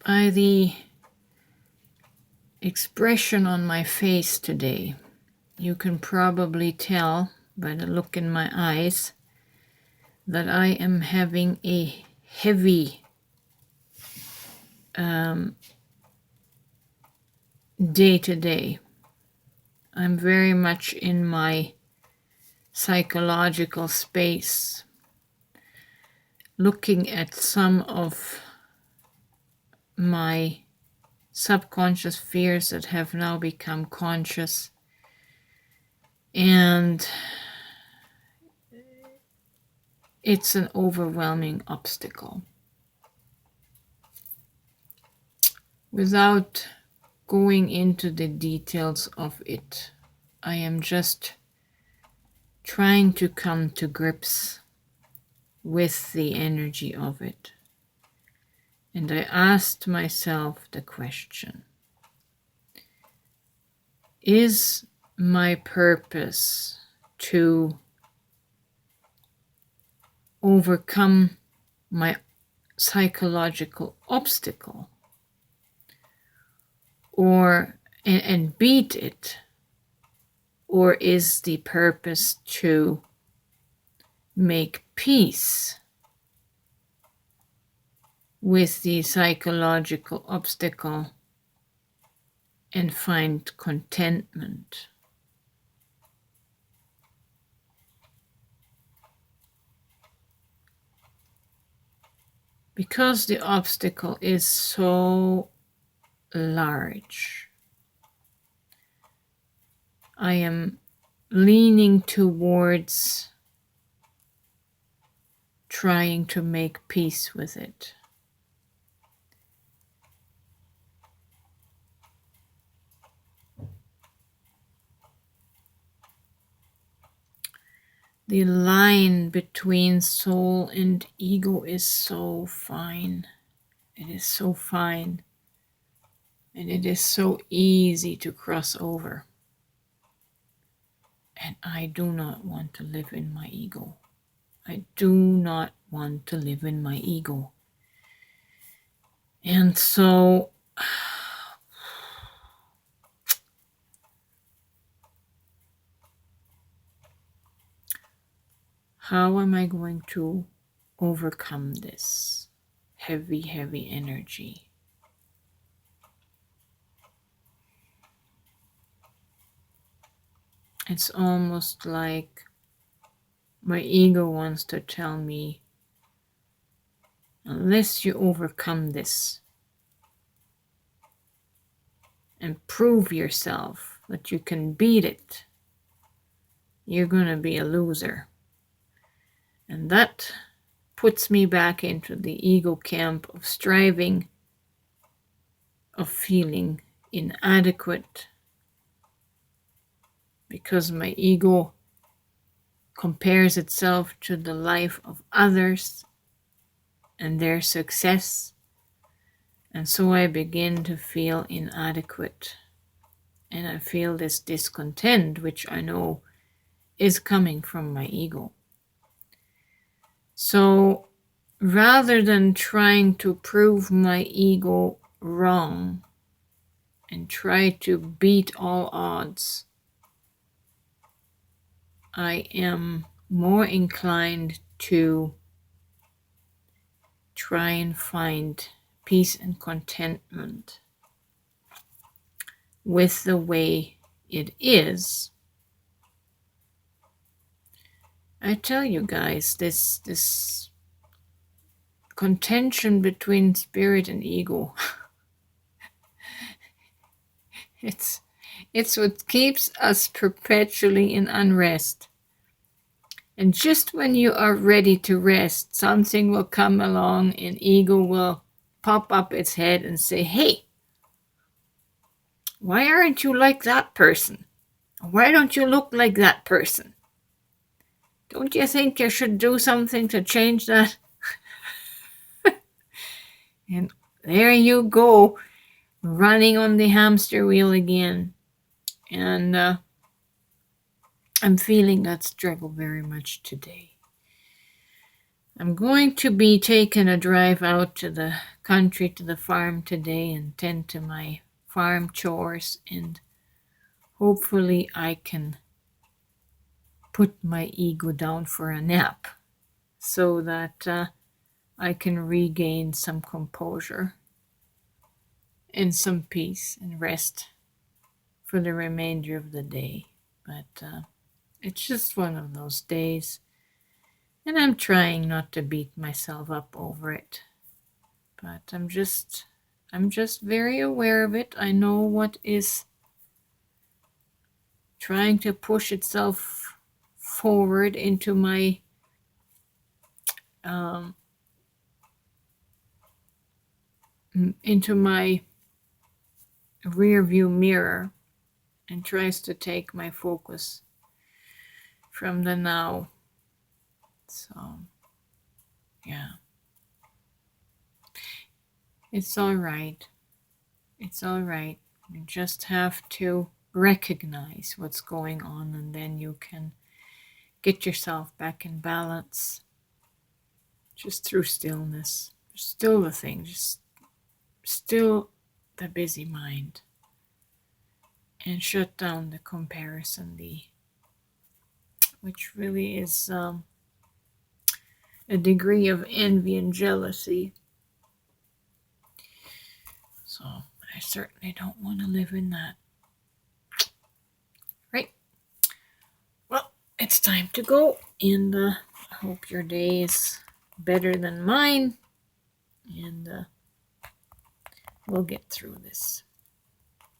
The expression on my face today, you can probably tell by the look in my eyes that I am having a heavy day to day. I'm very much in my psychological space, looking at some of my subconscious fears that have now become conscious, and it's an overwhelming obstacle. Without going into the details of it, I am just trying to come to grips with the energy of it. And I asked myself the question, is my purpose to overcome my psychological obstacle and beat it, or is the purpose to make peace with the psychological obstacle and find contentment? Because the obstacle is so large, I am leaning towards trying to make peace with it. The line between soul and ego is so fine. It is so fine. And it is so easy to cross over. And I do not want to live in my ego. I do not want to live in my ego. And so how am I going to overcome this heavy, heavy energy? It's almost like my ego wants to tell me, unless you overcome this and prove yourself that you can beat it, you're going to be a loser. And that puts me back into the ego camp of striving, of feeling inadequate, because my ego compares itself to the life of others and their success. And so I begin to feel inadequate. And I feel this discontent, which I know is coming from my ego. So rather than trying to prove my ego wrong and try to beat all odds, I am more inclined to try and find peace and contentment with the way it is. I tell you guys, this contention between spirit and ego, it's what keeps us perpetually in unrest. And just when you are ready to rest, something will come along and ego will pop up its head and say, hey, why aren't you like that person? Why don't you look like that person? Don't you think you should do something to change that? And there you go, running on the hamster wheel again. And I'm feeling that struggle very much today. I'm going to be taking a drive out to the country to the farm today and tend to my farm chores, and hopefully I can put my ego down for a nap so that I can regain some composure and some peace and rest for the remainder of the day. But it's just one of those days, and I'm trying not to beat myself up over it. But I'm just very aware of it. I know what is trying to push itself forward into my um, rear view mirror and tries to take my focus from the now. So, yeah. It's all right. It's all right. You just have to recognize what's going on, and then you can get yourself back in balance just through stillness. Still the thing, just still the busy mind, and shut down the comparison, which really is a degree of envy and jealousy. So I certainly don't want to live in that. Right. Well, it's time to go, and I hope your day is better than mine, and we'll get through this.